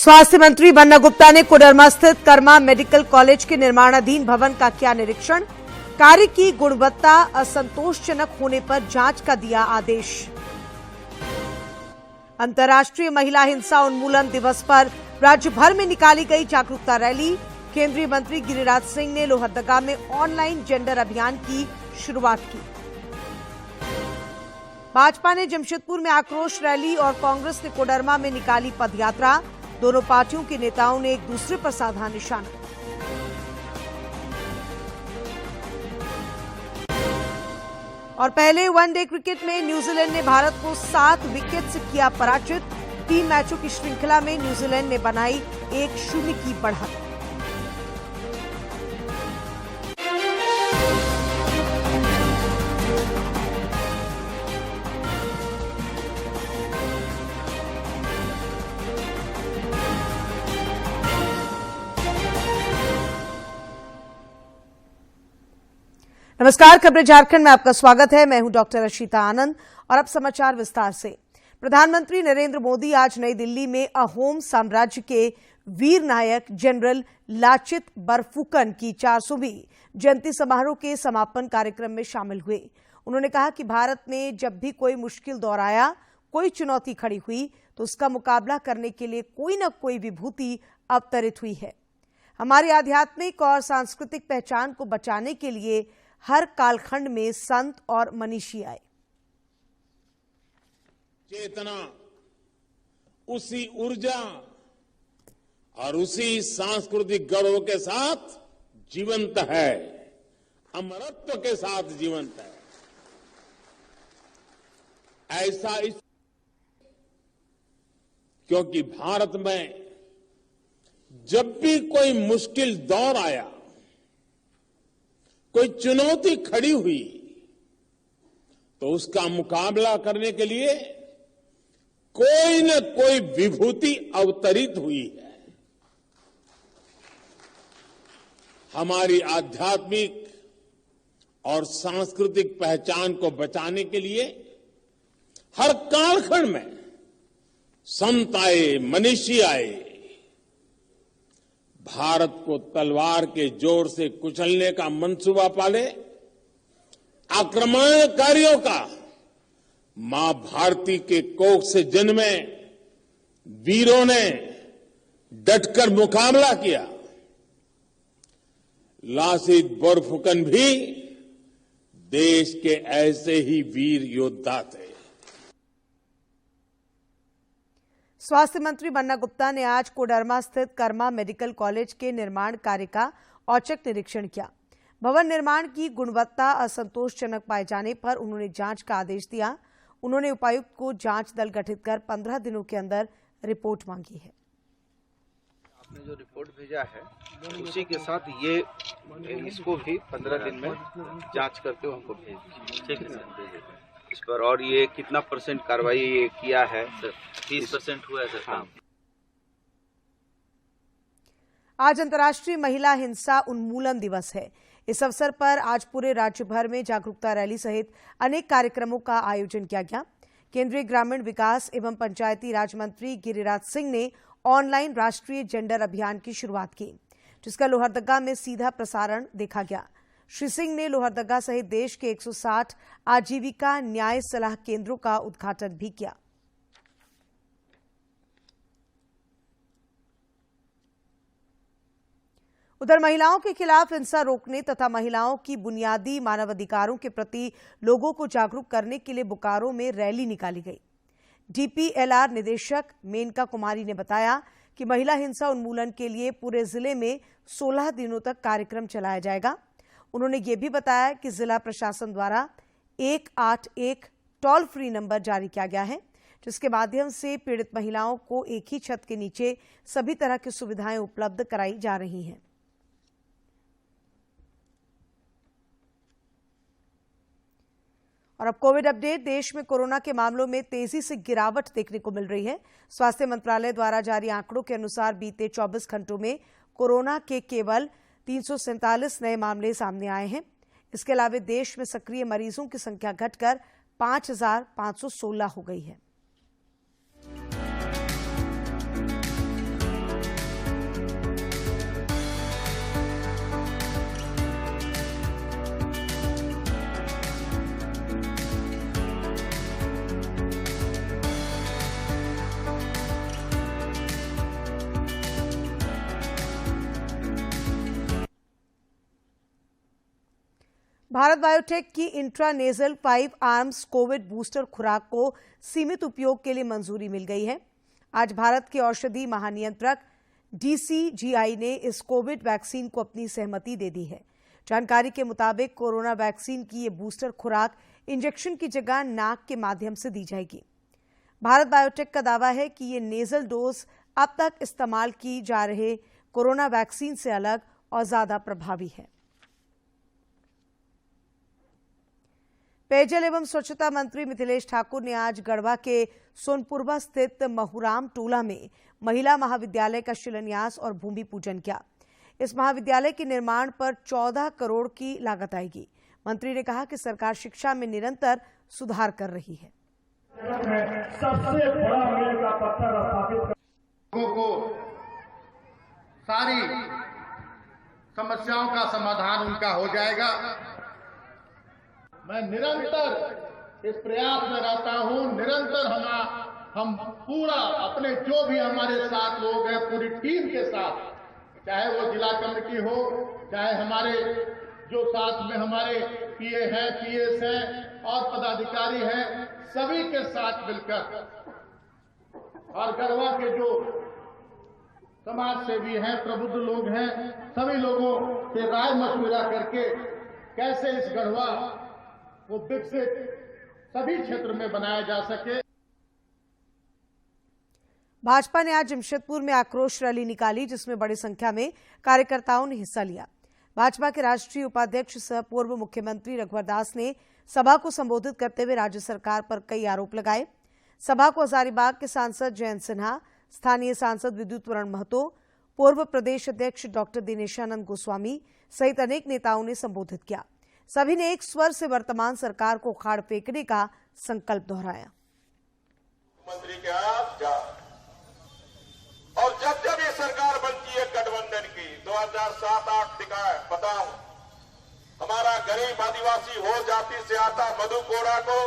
स्वास्थ्य मंत्री बन्ना गुप्ता ने कोडरमा स्थित कर्मा मेडिकल कॉलेज के निर्माणाधीन भवन का किया निरीक्षण। कार्य की गुणवत्ता असंतोषजनक होने पर जांच का दिया आदेश। अंतर्राष्ट्रीय महिला हिंसा उन्मूलन दिवस पर राज्य भर में निकाली गई जागरूकता रैली। केंद्रीय मंत्री गिरिराज सिंह ने लोहरदगा में ऑनलाइन जेंडर अभियान की शुरुआत की। भाजपा ने जमशेदपुर में आक्रोश रैली और कांग्रेस ने कोडरमा में निकाली पदयात्रा। दोनों पार्टियों के नेताओं ने एक दूसरे पर साधा निशाना। और पहले वनडे क्रिकेट में न्यूजीलैंड ने भारत को 7 विकेट से किया पराजित। 3 मैचों की श्रृंखला में न्यूजीलैंड ने बनाई 1-0 की बढ़त। नमस्कार, खबरें झारखंड में आपका स्वागत है। मैं हूं डॉक्टर अशिता आनंद और अब समाचार विस्तार से। प्रधानमंत्री नरेंद्र मोदी आज नई दिल्ली में अहोम साम्राज्य के वीर नायक जनरल लाचित बरफुकन की 400वीं जयंती समारोह के समापन कार्यक्रम में शामिल हुए। उन्होंने कहा कि भारत में जब भी कोई मुश्किल दौर आया, कोई चुनौती खड़ी हुई तो उसका मुकाबला करने के लिए कोई न कोई विभूति अवतरित हुई है। हमारी आध्यात्मिक और सांस्कृतिक पहचान को बचाने के लिए हर कालखंड में संत और मनीषी आए। चेतना, उसी ऊर्जा और उसी सांस्कृतिक गौरव के साथ जीवंत है, अमरत्व के साथ जीवंत है। ऐसा इस क्योंकि भारत में जब भी कोई मुश्किल दौर आया, कोई चुनौती खड़ी हुई तो उसका मुकाबला करने के लिए कोई न कोई विभूति अवतरित हुई है। हमारी आध्यात्मिक और सांस्कृतिक पहचान को बचाने के लिए हर कालखंड में संत आए, मनीषी आए। भारत को तलवार के जोर से कुचलने का मंसूबा पाले, आक्रमणकारियों का मां भारती के कोख से जन्मे वीरों ने डटकर मुकाबला किया। लासित बोरफुकन भी देश के ऐसे ही वीर योद्धा थे। स्वास्थ्य मंत्री बन्ना गुप्ता ने आज कोडरमा स्थित कर्मा मेडिकल कॉलेज के निर्माण कार्य का औचक निरीक्षण किया। भवन निर्माण की गुणवत्ता असंतोषजनक पाए जाने पर उन्होंने जांच का आदेश दिया। उन्होंने उपायुक्त को जांच दल गठित कर 15 दिनों के अंदर रिपोर्ट मांगी है। आपने जो रिपोर्ट भेजा है उसी के साथ इसको भी 15 दिन में जांच करके हमको भेज दीजिए। ठीक है सर, इस पर। और ये कितना % कार्रवाई ये किया है सर? 30% हुआ है सर काम। आज अंतर्राष्ट्रीय महिला हिंसा उन्मूलन दिवस है। इस अवसर पर आज पूरे राज्य भर में जागरूकता रैली सहित अनेक कार्यक्रमों का आयोजन किया गया। केंद्रीय ग्रामीण विकास एवं पंचायती राज मंत्री गिरिराज सिंह ने ऑनलाइन राष्ट्रीय जेंडर अभियान की शुरुआत की, जिसका लोहरदगा में सीधा प्रसारण देखा गया। श्री सिंह ने लोहरदगा सहित देश के 160 आजीविका न्याय सलाह केंद्रों का उद्घाटन भी किया। उधर महिलाओं के खिलाफ हिंसा रोकने तथा महिलाओं की बुनियादी मानवाधिकारों के प्रति लोगों को जागरूक करने के लिए बोकारो में रैली निकाली गई। डीपीएलआर निदेशक मेनका कुमारी ने बताया कि महिला हिंसा उन्मूलन के लिए पूरे जिले में 16 दिनों तक कार्यक्रम चलाया जाएगा। उन्होंने ये भी बताया कि जिला प्रशासन द्वारा 181 टोल फ्री नंबर जारी किया गया है, जिसके माध्यम से पीड़ित महिलाओं को एक ही छत के नीचे सभी तरह की सुविधाएं उपलब्ध कराई जा रही हैं। और अब कोविड अपडेट। देश में कोरोना के मामलों में तेजी से गिरावट देखने को मिल रही है। स्वास्थ्य मंत्रालय द्वारा जारी आंकड़ों के अनुसार बीते 24 घंटों में कोरोना के केवल 347 नए मामले सामने आए हैं। इसके अलावा देश में सक्रिय मरीजों की संख्या घटकर 5,516 हो गई है। भारत बायोटेक की इंट्रानेजल 5 आर्म्स कोविड बूस्टर खुराक को सीमित उपयोग के लिए मंजूरी मिल गई है। आज भारत के औषधि महानियंत्रक DCGI ने इस कोविड वैक्सीन को अपनी सहमति दे दी है। जानकारी के मुताबिक कोरोना वैक्सीन की ये बूस्टर खुराक इंजेक्शन की जगह नाक के माध्यम से दी जाएगी। भारत बायोटेक का दावा है कि ये नेजल डोज अब तक इस्तेमाल की जा रहे कोरोना वैक्सीन से अलग और ज्यादा प्रभावी है। पेयजल एवं स्वच्छता मंत्री मिथिलेश ठाकुर ने आज गढ़वा के सोनपुरवा स्थित महुराम टोला में महिला महाविद्यालय का शिलान्यास और भूमि पूजन किया। इस महाविद्यालय के निर्माण पर 14 करोड़ की लागत आएगी। मंत्री ने कहा कि सरकार शिक्षा में निरंतर सुधार कर रही है। सबसे बड़ा मील का पत्थर स्थापित लोगों को सारी समस्याओं का समाधान उनका हो जाएगा। मैं निरंतर इस प्रयास में रहता हूं। निरंतर हम पूरा अपने जो भी हमारे साथ लोग हैं पूरी टीम के साथ, चाहे वो जिला कमेटी हो, चाहे हमारे जो साथ में हमारे पीए हैं, पीएस हैं और पदाधिकारी हैं, सभी के साथ मिलकर और गढ़वा के जो समाज सेवी हैं, प्रबुद्ध लोग हैं, सभी लोगों से राय मशविरा करके कैसे इस गढ़वा को विकसित सभी क्षेत्र में बनाया जा सके। भाजपा ने आज जमशेदपुर में आक्रोश रैली निकाली, जिसमें बड़ी संख्या में कार्यकर्ताओं ने हिस्सा लिया। भाजपा के राष्ट्रीय उपाध्यक्ष सह पूर्व मुख्यमंत्री रघुवर दास ने सभा को संबोधित करते हुए राज्य सरकार पर कई आरोप लगाए। सभा को हजारीबाग के सांसद जयंत सिन्हा, स्थानीय सांसद विद्युत वरण महतो, पूर्व प्रदेश अध्यक्ष डॉक्टर दिनेशानंद गोस्वामी सहित अनेक नेताओं ने संबोधित किया। सभी ने एक स्वर से वर्तमान सरकार को उखाड़ फेंकने का संकल्प दोहराया। मंत्री के आप जा और जब ये सरकार बनती है गठबंधन की 2007-8 दिखाए बताऊं, हमारा गरीब आदिवासी हो जाति से आता मधु कोड़ा को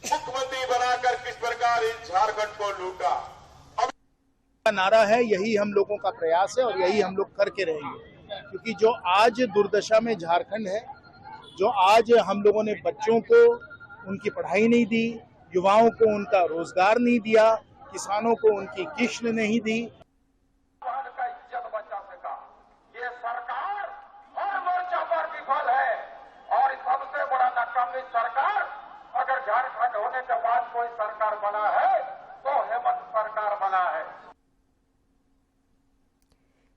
मुख्यमंत्री बनाकर किस प्रकार इस झारखंड को लूटा। नारा है, यही हम लोगों का प्रयास है और यही हम लोग करके रहेंगे। क्योंकि जो आज दुर्दशा में झारखंड है, जो आज हम लोगों ने बच्चों को उनकी पढ़ाई नहीं दी, युवाओं को उनका रोजगार नहीं दिया, किसानों को उनकी किस्त नहीं दी। का इज्जत बचा सका ये सरकार हर मोर्चा पर विफल है और सबसे बड़ा नाकामी सरकार अगर झारखंड होने के बाद कोई सरकार बना है तो हेमंत सरकार बना है।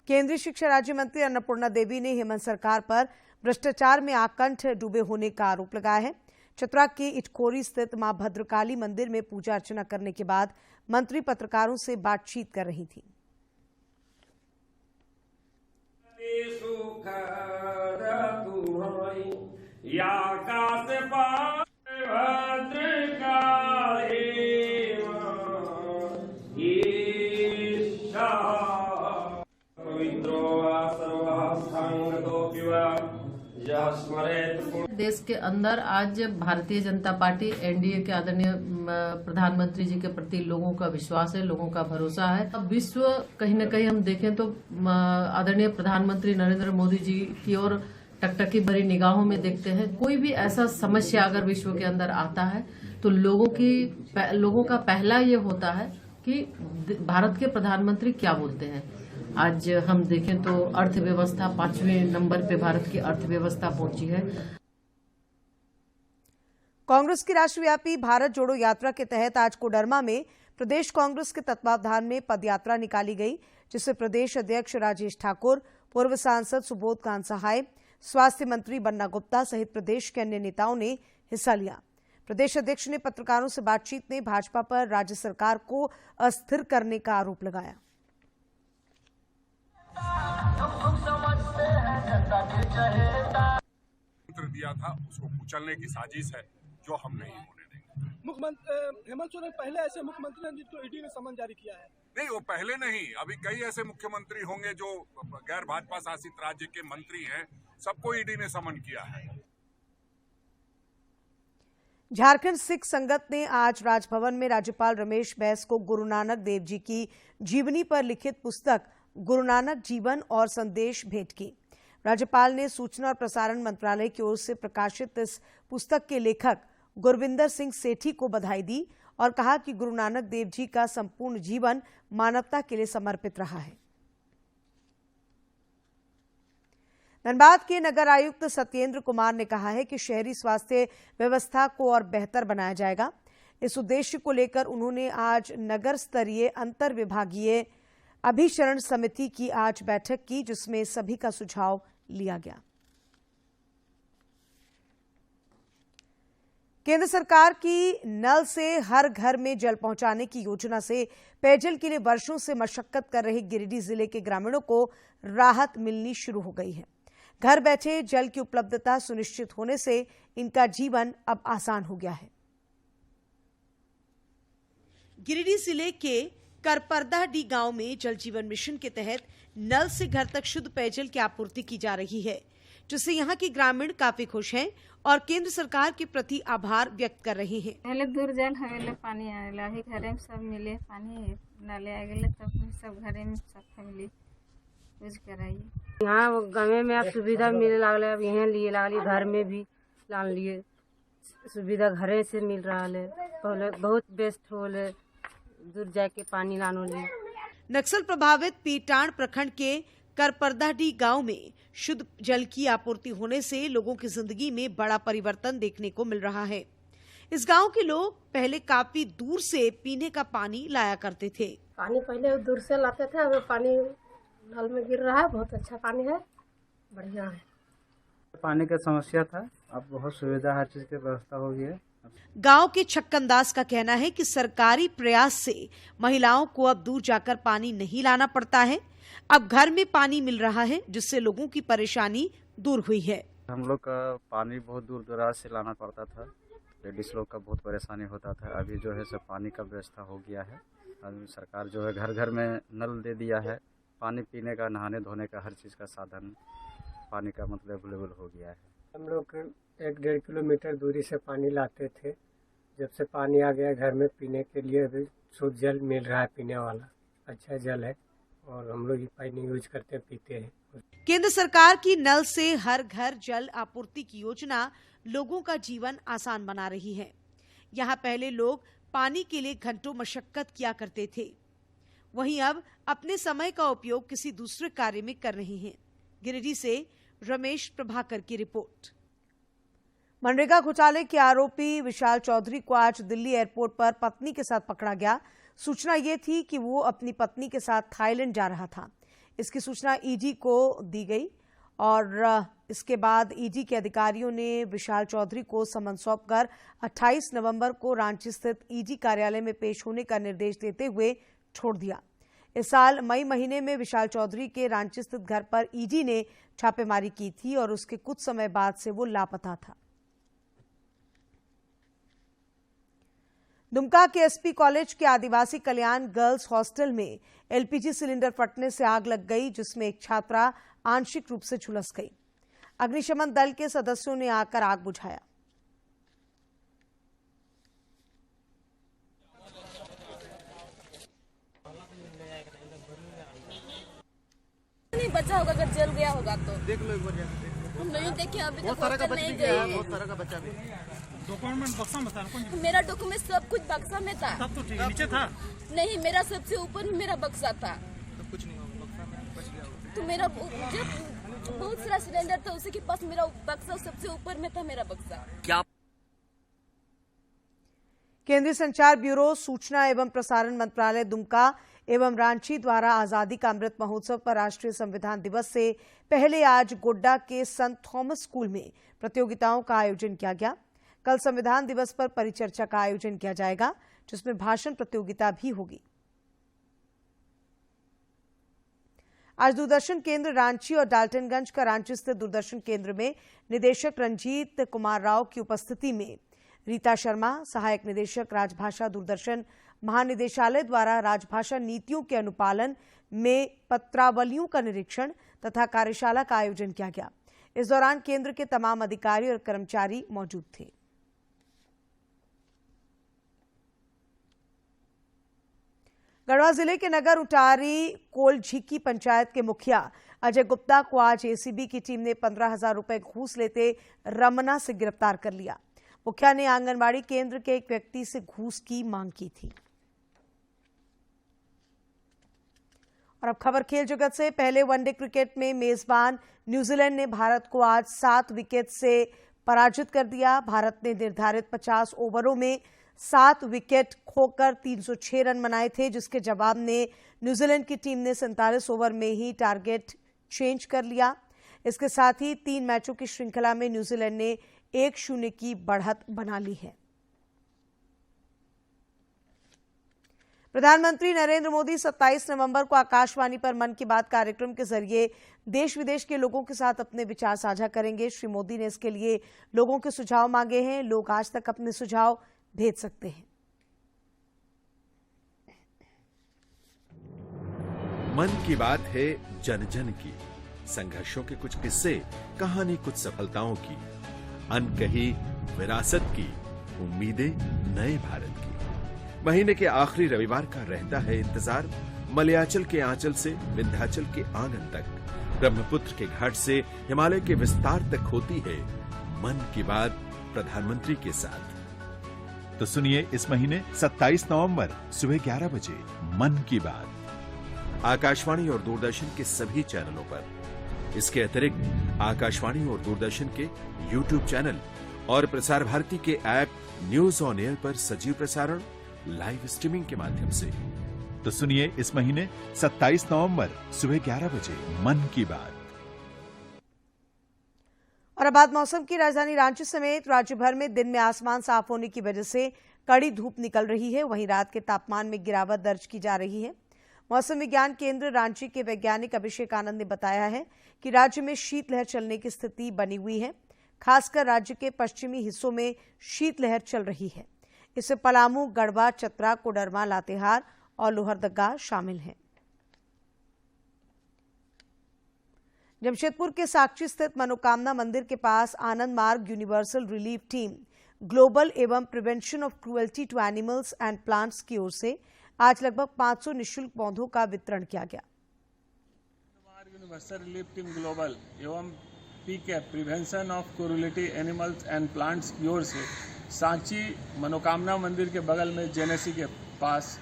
केंद्रीय शिक्षा राज्य मंत्री अन्नपूर्णा देवी ने हेमंत सरकार पर भ्रष्टाचार में आकंठ डूबे होने का आरोप लगाया है। चतरा के इटखोरी स्थित मां भद्रकाली मंदिर में पूजा अर्चना करने के बाद मंत्री पत्रकारों से बातचीत कर रही थी। देश के अंदर आज भारतीय जनता पार्टी एनडीए के आदरणीय प्रधानमंत्री जी के प्रति लोगों का विश्वास है, लोगों का भरोसा है। अब विश्व कहीं न कहीं हम देखें तो आदरणीय प्रधानमंत्री नरेंद्र मोदी जी की ओर टकटकी भरी निगाहों में देखते हैं। कोई भी ऐसा समस्या अगर विश्व के अंदर आता है तो लोगों का पहला ये होता है कि भारत के प्रधानमंत्री क्या बोलते हैं। आज हम देखें तो अर्थव्यवस्था 5वें नंबर पे भारत की अर्थव्यवस्था पहुंची है। कांग्रेस की राष्ट्रव्यापी भारत जोड़ो यात्रा के तहत आज कोडरमा में प्रदेश कांग्रेस के तत्वावधान में पदयात्रा निकाली गई, जिसमें प्रदेश अध्यक्ष राजेश ठाकुर, पूर्व सांसद सुबोध कांत सहाय, स्वास्थ्य मंत्री बन्ना गुप्ता सहित प्रदेश के अन्य नेताओं ने हिस्सा लिया। प्रदेश अध्यक्ष ने पत्रकारों से बातचीत में भाजपा पर राज्य सरकार को अस्थिर करने का आरोप लगाया। दिया था उसको कुचलने की साजिश है जो हम नहीं होने देंगे। मुख्यमंत्री हेमंत सोरेन पहले ऐसे मुख्यमंत्री हैं जिनको ईडी ने समन जारी किया है। नहीं, वो पहले नहीं, अभी कई ऐसे मुख्यमंत्री होंगे जो गैर भाजपा शासित राज्य के मंत्री हैं, सबको ईडी ने समन किया है। झारखंड सिख संगत ने आज राजभवन में राज्यपाल रमेश बैस को गुरु नानक देव जी की जीवनी पर लिखित पुस्तक गुरु नानक जीवन और संदेश भेंट की। राज्यपाल ने सूचना और प्रसारण मंत्रालय की ओर से प्रकाशित इस पुस्तक के लेखक गुरविंदर सिंह सेठी को बधाई दी और कहा कि गुरु नानक देव जी का संपूर्ण जीवन मानवता के लिए समर्पित रहा है। धनबाद के नगर आयुक्त सत्येंद्र कुमार ने कहा है कि शहरी स्वास्थ्य व्यवस्था को और बेहतर बनाया जाएगा। इस उद्देश्य को लेकर उन्होंने आज नगर स्तरीय अंतर विभागीय अभिसरण समिति की आज बैठक की, जिसमें सभी का सुझाव लिया गया। केंद्र सरकार की नल से हर घर में जल पहुंचाने की योजना से पेयजल के लिए वर्षों से मशक्कत कर रहे गिरिडीह जिले के ग्रामीणों को राहत मिलनी शुरू हो गई है। घर बैठे जल की उपलब्धता सुनिश्चित होने से इनका जीवन अब आसान हो गया है। गिरिडीह जिले के करपरदाडीह गांव में जल जीवन मिशन के तहत नल से घर तक शुद्ध पेयजल की आपूर्ति की जा रही है, जिससे यहाँ के ग्रामीण काफी खुश हैं और केंद्र सरकार के प्रति आभार व्यक्त कर रहे हैं। पहले दूर जल हवेले पानी आवेला, अभी घरे में सब मिले पानी नाले आ गए, तब सब घरे में सब फैमिली यूज कराइए। यहाँ गाँव में अब सुविधा मिले लागले, अब यहाँ लिए लागली, घर में भी लान लिए सुविधा घरे से मिल रहा है। पहले बहुत बेस्ट होले, दूर जाके पानी लानो लिए। नक्सल प्रभावित पीटाण प्रखंड के करपरदाडीह गांव में शुद्ध जल की आपूर्ति होने से लोगों की जिंदगी में बड़ा परिवर्तन देखने को मिल रहा है। इस गांव के लोग पहले काफी दूर से पीने का पानी लाया करते थे। पानी पहले दूर से लाते थे, अब पानी नल में गिर रहा है, बहुत अच्छा पानी है, बढ़िया है। पानी का समस्या था, अब बहुत सुविधा, हर चीज की व्यवस्था हो गई है। गांव के छक्कन दास का कहना है कि सरकारी प्रयास से महिलाओं को अब दूर जाकर पानी नहीं लाना पड़ता है। अब घर में पानी मिल रहा है, जिससे लोगों की परेशानी दूर हुई है। हम लोग का पानी बहुत दूर दराज से लाना पड़ता था, लेडीज लोग का बहुत परेशानी होता था। अभी जो है सब पानी का व्यवस्था हो गया है। अभी सरकार जो है घर घर में नल दे दिया है, पानी पीने का, नहाने धोने का, हर चीज़ का साधन पानी का मतलब अवेलेबल हो गया है। हम लोग 1-1.5 किलोमीटर दूरी से पानी लाते थे, जब से पानी आ गया घर में पीने के लिए अभी शुद्ध जल मिल रहा है, पीने वाला अच्छा जल है और हम लोग ये पानी यूज करते पीते हैं। केंद्र सरकार की नल से हर घर जल आपूर्ति की योजना लोगों का जीवन आसान बना रही है। यहाँ पहले लोग पानी के लिए घंटों मशक्कत किया करते थे, वहीं अब अपने समय का उपयोग किसी दूसरे कार्य में कर रहे हैं। गिरिडीह से रमेश प्रभाकर की रिपोर्ट। मनरेगा घोटाले के आरोपी विशाल चौधरी को आज दिल्ली एयरपोर्ट पर पत्नी के साथ पकड़ा गया। सूचना ये थी कि वो अपनी पत्नी के साथ थाईलैंड जा रहा था। इसकी सूचना ईडी को दी गई और इसके बाद ईडी के अधिकारियों ने विशाल चौधरी को समन सौंपकर 28 नवंबर को रांची स्थित ईडी कार्यालय में पेश होने का निर्देश देते हुए छोड़ दिया। इस साल मई महीने में विशाल चौधरी के रांची स्थित घर पर ईडी ने छापेमारी की थी और उसके कुछ समय बाद से वो लापता था। दुमका के एसपी कॉलेज के आदिवासी कल्याण गर्ल्स हॉस्टल में एलपीजी सिलेंडर फटने से आग लग गई, जिसमें एक छात्रा आंशिक रूप से झुलस गई। अग्निशमन दल के सदस्यों ने आकर आग बुझाया। नहीं बचा होगा, अगर जल गया होगा तो देख लो एक बार जाकर। हम नहीं देखे, अभी तक बहुत सारा का हॉस्टल बच्चा नहीं भी गया, गए। बहुत सारा का बच्चा भी। डॉक्यूमेंट बक्सा में था ना? कौन? मेरा डॉक्यूमेंट सब कुछ बक्सा में था। तब तो ठीक है, नीचे था? नहीं, मेरा सबसे ऊपर में मेरा बक्सा था। तब कुछ नहीं होगा, बक्सा में बच गया होगा। तो मेरा जब बहुत सारा सिलेंडर था, उसी के पास मेरा बक्सा सबसे ऊपर में था, मेरा बक्सा। क्या केंद्रीय संचार ब्यूरो, सूचना एवं प्रसारण मंत्रालय दुमका एवं रांची द्वारा आजादी का अमृत महोत्सव पर राष्ट्रीय संविधान दिवस से पहले आज गोड्डा के संत थॉमस स्कूल में प्रतियोगिताओं का आयोजन किया गया। कल संविधान दिवस पर परिचर्चा का आयोजन किया जाएगा, जिसमें भाषण प्रतियोगिता भी होगी। आज दूरदर्शन केंद्र रांची और डाल्टनगंज का रांची स्थित दूरदर्शन केंद्र में निदेशक रंजीत कुमार राव की उपस्थिति में रीता शर्मा, सहायक निदेशक राजभाषा दूरदर्शन महानिदेशालय द्वारा राजभाषा नीतियों के अनुपालन में पत्रावलियों का निरीक्षण तथा कार्यशाला का आयोजन किया गया। इस दौरान केंद्र के तमाम अधिकारी और कर्मचारी मौजूद थे। गढ़वा जिले के नगर उटारी कोलझिकी पंचायत के मुखिया अजय गुप्ता को आज एसीबी की टीम ने 15,000 रुपए घूस लेते रमना से गिरफ्तार कर लिया। मुखिया ने आंगनबाड़ी केंद्र के एक व्यक्ति से घूस की मांग की थी। और अब खबर खेल जगत से। पहले वनडे क्रिकेट में मेजबान न्यूजीलैंड ने भारत को आज 7 विकेट से पराजित कर दिया। भारत ने निर्धारित 50 ओवरों में 7 विकेट खोकर 306 रन बनाए थे, जिसके जवाब में न्यूजीलैंड की टीम ने 47 ओवर में ही टारगेट चेंज कर लिया। इसके साथ ही 3 मैचों की श्रृंखला में न्यूजीलैंड ने 1-0 की बढ़त बना ली है। प्रधानमंत्री नरेंद्र मोदी 27 नवंबर को आकाशवाणी पर मन की बात कार्यक्रम के जरिए देश विदेश के लोगों के साथ अपने विचार साझा करेंगे। श्री मोदी ने इसके लिए लोगों के सुझाव मांगे हैं। लोग आज तक अपने सुझाव भेज सकते हैं। मन की बात है जन जन की, संघर्षों के कुछ किस्से, कहानी कुछ सफलताओं की, अनकही विरासत की, उम्मीदें नए भारत की। महीने के आखिरी रविवार का रहता है इंतजार। मलयाचल के आंचल से विंध्याचल के आंगन तक, ब्रह्मपुत्र के घाट से हिमालय के विस्तार तक होती है मन की बात प्रधानमंत्री के साथ। तो सुनिए इस महीने 27 नवंबर सुबह 11 बजे मन की बात आकाशवाणी और दूरदर्शन के सभी चैनलों पर। इसके अतिरिक्त आकाशवाणी और दूरदर्शन के YouTube चैनल और प्रसार भारती के ऐप न्यूज ऑन एयर पर सजीव प्रसारण, लाइव स्ट्रीमिंग के माध्यम से। तो सुनिए इस महीने 27 नवंबर सुबह 11 बजे मन की बात। और अब बात मौसम की। राजधानी रांची समेत राज्य भर में दिन में आसमान साफ होने की वजह से कड़ी धूप निकल रही है। वहीं रात के तापमान में गिरावट दर्ज की जा रही है। मौसम विज्ञान केंद्र रांची के वैज्ञानिक अभिषेक आनंद ने बताया है कि राज्य में शीतलहर चलने की स्थिति बनी हुई है। खासकर राज्य के पश्चिमी हिस्सों में शीतलहर चल रही है। इससे पलामू, गढ़वा, चतरा, कोडरमा, लातेहार और लोहरदगा शामिल हैं। जमशेदपुर के साक्षी स्थित मनोकामना मंदिर के पास Ananda Marga universal relief team, global एवं prevention of cruelty to animals and plants की ओर से आज लगभग 500 निःशुल्क पौधों का वितरण किया गया। यूनिवर्सल रिलीफ टीम ग्लोबल एवं PK prevention of cruelty animals and plants की ओर से सांची मनोकामना मंदिर के बगल में जेनेसी के पास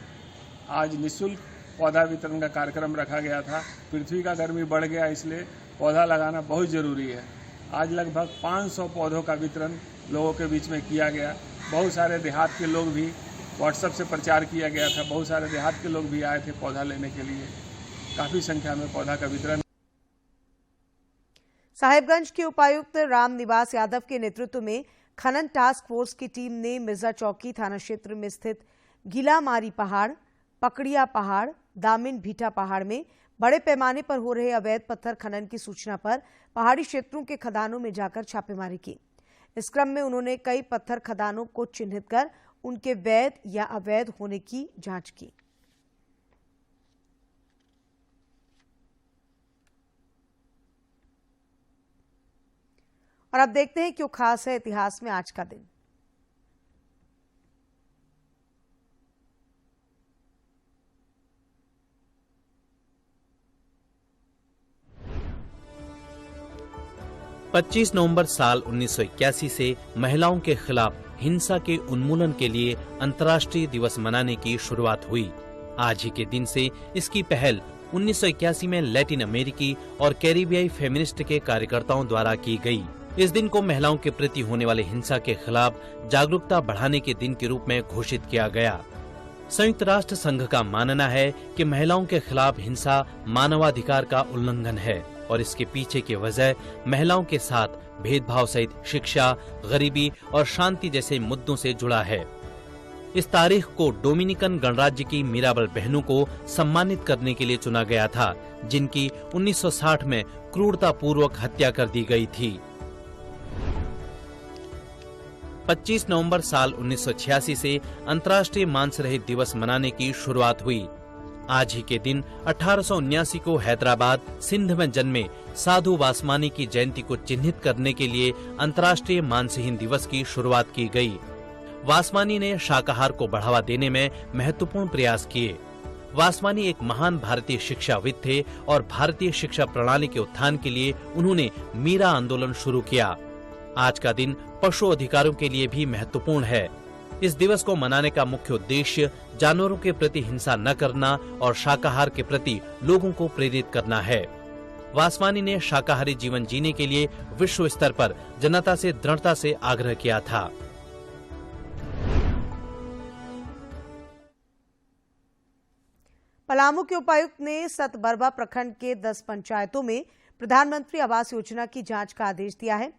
आज निःशुल्क पौधा वितरण का कार्यक्रम रखा गया था। पृथ्वी का गर्मी बढ़ गया, इसलिए पौधा लगाना बहुत ज़रूरी है। आज लगभग 500 पौधों का वितरण लोगों के बीच में किया गया। बहुत सारे देहात के लोग भी, व्हाट्सएप से प्रचार किया गया था, बहुत सारे देहात के लोग भी आए थे पौधा लेने के लिए। काफ़ी संख्या में पौधा का वितरण। साहिबगंज के उपायुक्त राम निवास यादव के नेतृत्व में खनन टास्क फोर्स की टीम ने मिर्जा चौकी थाना क्षेत्र में स्थित गीलामारी पहाड़, पकड़िया पहाड़, दामिन भीटा पहाड़ में बड़े पैमाने पर हो रहे अवैध पत्थर खनन की सूचना पर पहाड़ी क्षेत्रों के खदानों में जाकर छापेमारी की। इस क्रम में उन्होंने कई पत्थर खदानों को चिन्हित कर उनके वैध या अवैध होने की जांच की। और अब देखते हैं क्यों खास है इतिहास में आज का दिन। पच्चीस नवंबर साल 1981 से महिलाओं के खिलाफ हिंसा के उन्मूलन के लिए अंतर्राष्ट्रीय दिवस मनाने की शुरुआत हुई। आज ही के दिन से इसकी पहल 1981 में लैटिन अमेरिकी और कैरिबियाई फेमिनिस्ट के कार्यकर्ताओं द्वारा की गई। इस दिन को महिलाओं के प्रति होने वाले हिंसा के खिलाफ जागरूकता बढ़ाने के दिन के रूप में घोषित किया गया। संयुक्त राष्ट्र संघ का मानना है कि महिलाओं के खिलाफ हिंसा मानवाधिकार का उल्लंघन है और इसके पीछे की वजह महिलाओं के साथ भेदभाव सहित शिक्षा, गरीबी और शांति जैसे मुद्दों से जुड़ा है। इस तारीख को डोमिनिकन गणराज्य की मीराबल बहनों को सम्मानित करने के लिए चुना गया था, जिनकी 1960 में क्रूरतापूर्वक हत्या कर दी गई थी। 25 नवंबर साल 1986 से अंतर्राष्ट्रीय मांस रहित दिवस मनाने की शुरुआत हुई। आज ही के दिन 1879 को हैदराबाद, सिंध में जन्मे साधु वासवानी की जयंती को चिन्हित करने के लिए अंतर्राष्ट्रीय मांसहीन दिवस की शुरुआत की गई। वासवानी ने शाकाहार को बढ़ावा देने में महत्वपूर्ण प्रयास किए। वासवानी एक महान भारतीय शिक्षाविद थे और भारतीय शिक्षा प्रणाली के उत्थान के लिए उन्होंने मीरा आंदोलन शुरू किया। आज का दिन पशु अधिकारों के लिए भी महत्वपूर्ण है। इस दिवस को मनाने का मुख्य उद्देश्य जानवरों के प्रति हिंसा न करना और शाकाहार के प्रति लोगों को प्रेरित करना है। वासवानी ने शाकाहारी जीवन जीने के लिए विश्व स्तर पर जनता से दृढ़ता से आग्रह किया था। पलामू के उपायुक्त ने सतबरवा प्रखंड के 10 पंचायतों में प्रधानमंत्री आवास योजना की जांच का आदेश दिया है।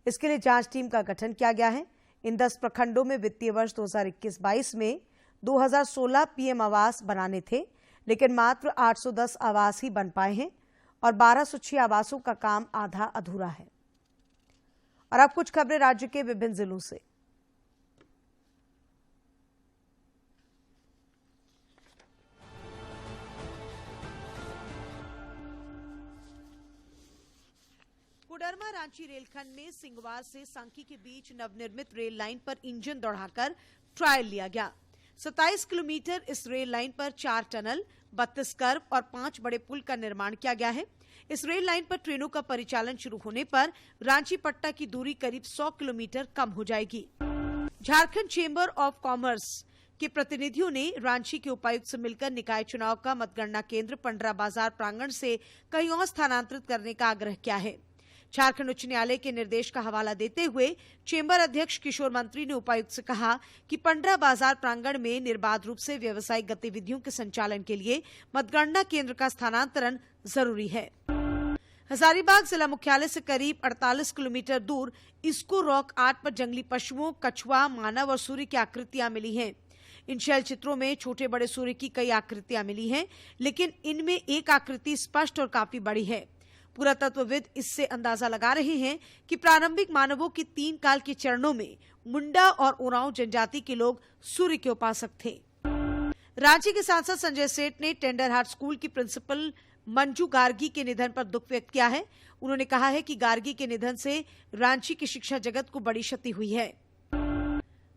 इसके लिए जांच टीम का गठन किया गया है। इन 10 प्रखंडों में वित्तीय वर्ष 2021-22 में 2016 पीएम आवास बनाने थे, लेकिन मात्र 810 आवास ही बन पाए हैं और 1206 आवासों का काम आधा अधूरा है। और अब कुछ खबरें राज्य के विभिन्न जिलों से। कोडरमा रांची रेलखंड में सिंगवार से सांकी के बीच नवनिर्मित रेल लाइन पर इंजन दौड़ाकर ट्रायल लिया गया। 27 किलोमीटर इस रेल लाइन पर 4 टनल, 32 कर्व और 5 बड़े पुल का निर्माण किया गया है। इस रेल लाइन पर ट्रेनों का परिचालन शुरू होने पर रांची पटना की दूरी करीब 100 किलोमीटर कम हो जाएगी। झारखंड चेंबर ऑफ कॉमर्स के प्रतिनिधियों ने रांची के उपायुक्त से मिलकर निकाय चुनाव का मतगणना केंद्र पंडरा बाजार प्रांगण से कहीं और स्थानांतरित करने का आग्रह किया है। झारखंड उच्च न्यायालय के निर्देश का हवाला देते हुए चेंबर अध्यक्ष किशोर मंत्री ने उपायुक्त से कहा कि पंडरा बाजार प्रांगण में निर्बाध रूप से व्यावसायिक गतिविधियों के संचालन के लिए मतगणना केंद्र का स्थानांतरण जरूरी है। हजारीबाग जिला मुख्यालय से करीब 48 किलोमीटर दूर इस्को रॉक आर्ट पर जंगली पशुओं, कछुआ, मानव और सूर्य की आकृतियां मिली हैं। इन शैल चित्रों में छोटे बड़े सूर्य की कई आकृतियां मिली हैं, लेकिन इनमें एक आकृति स्पष्ट और काफी बड़ी है। पुरातत्वविद इससे अंदाजा लगा रहे हैं कि प्रारंभिक मानवों के 3 काल के चरणों में मुंडा और उरांव जनजाति के लोग सूर्य के उपासक थे। रांची के सांसद संजय सेठ ने टेंडरहाट स्कूल की प्रिंसिपल मंजू गार्गी के निधन पर दुख व्यक्त किया है। उन्होंने कहा है कि गार्गी के निधन से रांची की शिक्षा जगत को बड़ी क्षति हुई है।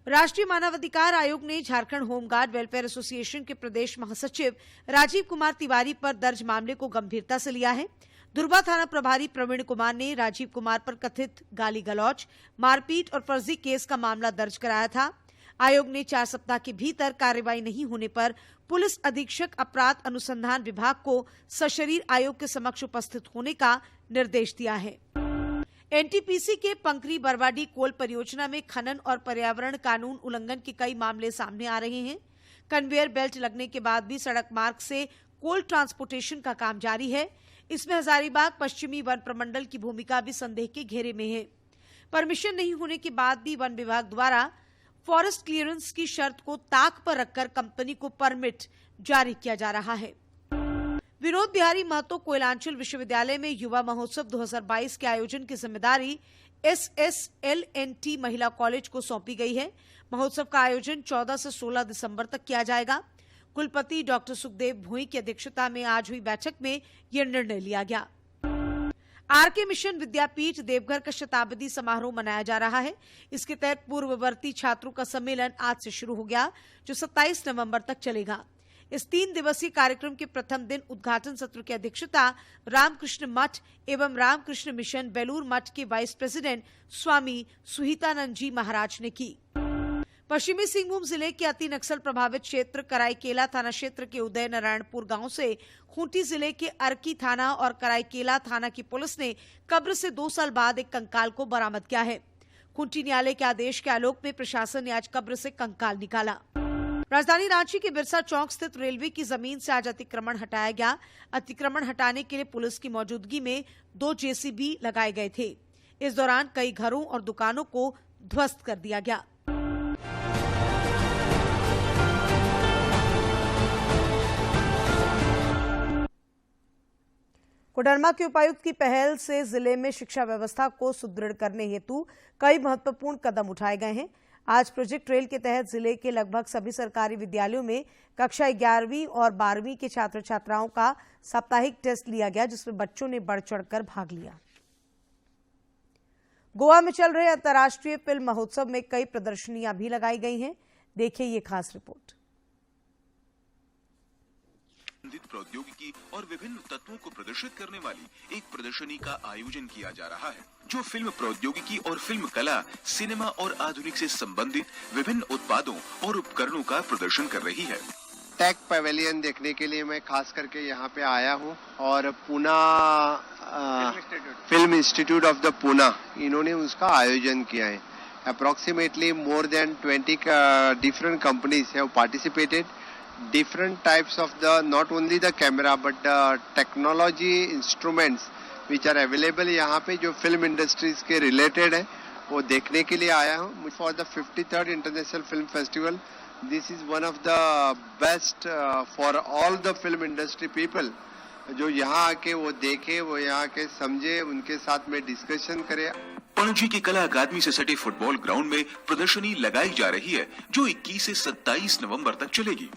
राष्ट्रीय मानवाधिकार आयोग ने झारखंड होमगार्ड वेलफेयर एसोसिएशन के प्रदेश महासचिव राजीव कुमार तिवारी पर दर्ज मामले को गंभीरता से लिया है। दुर्बा थाना प्रभारी प्रवीण कुमार ने राजीव कुमार पर कथित गाली गलौज, मारपीट और फर्जी केस का मामला दर्ज कराया था। आयोग ने 4 सप्ताह के भीतर कार्रवाई नहीं होने पर पुलिस अधीक्षक अपराध अनुसंधान विभाग को सशरीर आयोग के समक्ष उपस्थित होने का निर्देश दिया है। एनटीपीसी के पंकरी बरवाडी कोल परियोजना में खनन और पर्यावरण कानून उल्लंघन के कई मामले सामने आ रहे हैं। कन्वेयर बेल्ट लगने के बाद भी सड़क मार्ग से कोल ट्रांसपोर्टेशन का काम जारी है। इसमें हजारीबाग पश्चिमी वन प्रमंडल की भूमिका भी संदेह के घेरे में है। परमिशन नहीं होने के बाद भी वन विभाग द्वारा फॉरेस्ट क्लियरेंस की शर्त को ताक पर रखकर कंपनी को परमिट जारी किया जा रहा है। विनोद बिहारी महतो कोयलांचल विश्वविद्यालय में युवा महोत्सव 2022 के आयोजन की जिम्मेदारी SSLNT महिला कॉलेज को सौंपी गई है। महोत्सव का आयोजन 14 से 16 दिसंबर तक किया जाएगा। कुलपति डॉक्टर सुखदेव भोई की अध्यक्षता में आज हुई बैठक में यह निर्णय लिया गया। आरके मिशन विद्यापीठ देवघर का शताब्दी समारोह मनाया जा रहा है। इसके तहत पूर्ववर्ती छात्रों का सम्मेलन आज से शुरू हो गया, जो 27 नवंबर तक चलेगा। इस 3 दिवसीय कार्यक्रम के प्रथम दिन उद्घाटन सत्र की अध्यक्षता रामकृष्ण मठ एवं रामकृष्ण मिशन बेलूर मठ के वाइस प्रेसिडेंट स्वामी सुहितानंद जी महाराज ने की। पश्चिमी सिंहभूम जिले के अति नक्सल प्रभावित क्षेत्र कराईकेला थाना क्षेत्र के उदय नारायणपुर गांव से खूंटी जिले के अर्की थाना और कराईकेला थाना की पुलिस ने कब्र से 2 साल बाद एक कंकाल को बरामद किया है। खूंटी न्यायालय के आदेश के आलोक में प्रशासन ने आज कब्र से कंकाल निकाला। राजधानी रांची के बिरसा चौक स्थित रेलवे की जमीन से आज अतिक्रमण हटाया गया। अतिक्रमण हटाने के लिए पुलिस की मौजूदगी में 2 जेसीबी लगाए गए थे। इस दौरान कई घरों और दुकानों को ध्वस्त कर दिया गया। कोडरमा के उपायुक्त की पहल से जिले में शिक्षा व्यवस्था को सुदृढ़ करने हेतु कई महत्वपूर्ण कदम उठाए गए हैं। आज प्रोजेक्ट रेल के तहत जिले के लगभग सभी सरकारी विद्यालयों में कक्षा 11वीं और 12वीं के छात्र छात्राओं का साप्ताहिक टेस्ट लिया गया, जिसमें बच्चों ने बढ़ चढ़कर भाग लिया। गोवा में चल रहे अंतर्राष्ट्रीय फिल्म महोत्सव में कई प्रदर्शनियां भी लगाई गई हैं। देखिए ये खास रिपोर्ट। संबंधित प्रौद्योगिकी और विभिन्न तत्वों को प्रदर्शित करने वाली एक प्रदर्शनी का आयोजन किया जा रहा है, जो फिल्म प्रौद्योगिकी और फिल्म कला, सिनेमा और आधुनिक से संबंधित विभिन्न उत्पादों और उपकरणों का प्रदर्शन कर रही है। टेक पवेलियन देखने के लिए मैं खास करके यहाँ पे आया हूँ और Poona film institute of the Poona, इन्होंने उसका आयोजन किया है। Approximately more than 20 different companies have participated. Different types of the not only the camera but the technology instruments which are available यहाँ पे जो फिल्म इंडस्ट्रीज के रिलेटेड है वो देखने के लिए आया हूँ। For the 53rd international film festival, this is one of the best for all the film industry people, जो यहाँ आके वो देखे, वो यहाँ के समझे, उनके साथ में डिस्कशन करे। पणजी के कला अकादमी से सटे फुटबॉल ग्राउंड में प्रदर्शनी लगाई जा रही है, जो 21 से 27 नवंबर तक चलेगी।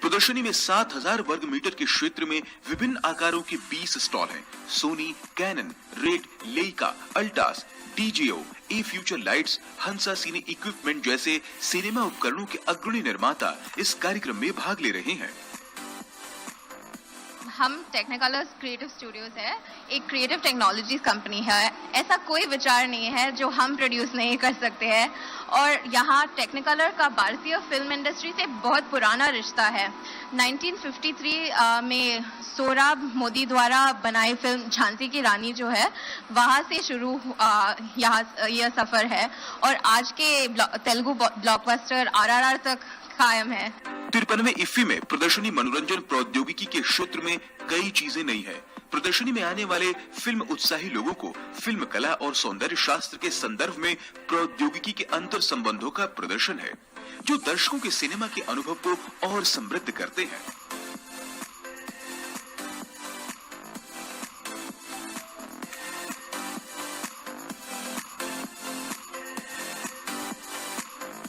प्रदर्शनी में 7000 वर्ग मीटर के क्षेत्र में विभिन्न आकारों के 20 स्टॉल हैं। सोनी, कैनन, रेड, लेइका, अल्टास, डीजीओ, a future lights, Hansa cine equipment जैसे सिनेमा उपकरणों के अग्रणी निर्माता इस कार्यक्रम में भाग ले रहे हैं। हम टेक्निकलर्स क्रिएटिव स्टूडियोज है, एक क्रिएटिव टेक्नोलॉजीज कंपनी है। ऐसा कोई विचार नहीं है जो हम प्रोड्यूस नहीं कर सकते हैं। और यहाँ टेक्निकलर का भारतीय फिल्म इंडस्ट्री से बहुत पुराना रिश्ता है। 1953 में सोहराब मोदी द्वारा बनाई फिल्म झांसी की रानी जो है, वहाँ से शुरू यह सफर है और आज के तेलुगु ब्लॉकबस्टर RRR तक कायम है। 53वें इफ्फी में प्रदर्शनी मनोरंजन प्रौद्योगिकी के क्षेत्र में कई चीजें नई है। प्रदर्शनी में आने वाले फिल्म उत्साही लोगों को फिल्म कला और सौंदर्य शास्त्र के संदर्भ में प्रौद्योगिकी के अंतर संबंधों का प्रदर्शन है, जो दर्शकों के सिनेमा के अनुभव को और समृद्ध करते हैं।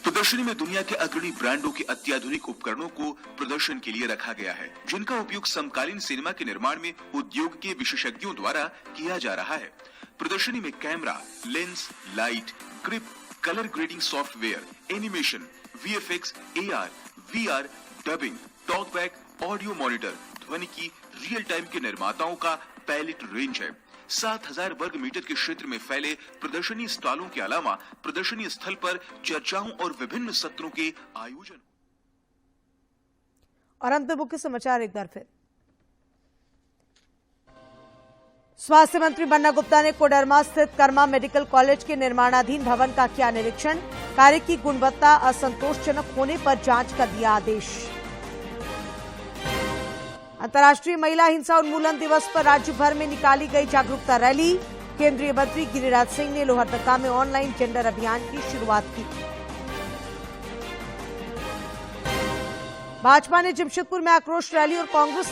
प्रदर्शनी में दुनिया के अग्रणी ब्रांडों के अत्याधुनिक उपकरणों को प्रदर्शन के लिए रखा गया है, जिनका उपयोग समकालीन सिनेमा के निर्माण में उद्योग के विशेषज्ञों द्वारा किया जा रहा है। प्रदर्शनी में camera, lens, light, grip, colour grading software, animation, VFX, AR, VR, dubbing, talkback, audio monitor, ध्वनिकी, रियल टाइम के निर्माताओं का पैलेट रेंज है। 7000 वर्ग मीटर के क्षेत्र में फैले प्रदर्शनी स्टॉलों के अलावा प्रदर्शनी स्थल पर चर्चाओं और विभिन्न सत्रों के आयोजन। और अंत में मुख्य समाचार एक बार फिर। स्वास्थ्य मंत्री बन्ना गुप्ता ने कोडरमा स्थित कर्मा मेडिकल कॉलेज के निर्माणाधीन भवन का किया निरीक्षण। कार्य की गुणवत्ता असंतोषजनक होने पर जांच का दिया आदेश। अंतर्राष्ट्रीय महिला हिंसा उन्मूलन दिवस पर राज्य भर में निकाली गई जागरूकता रैली। केंद्रीय मंत्री गिरिराज सिंह ने लोहरदगा में ऑनलाइन जेंडर अभियान की शुरुआत की। भाजपा ने जमशेदपुर में आक्रोश रैली और कांग्रेस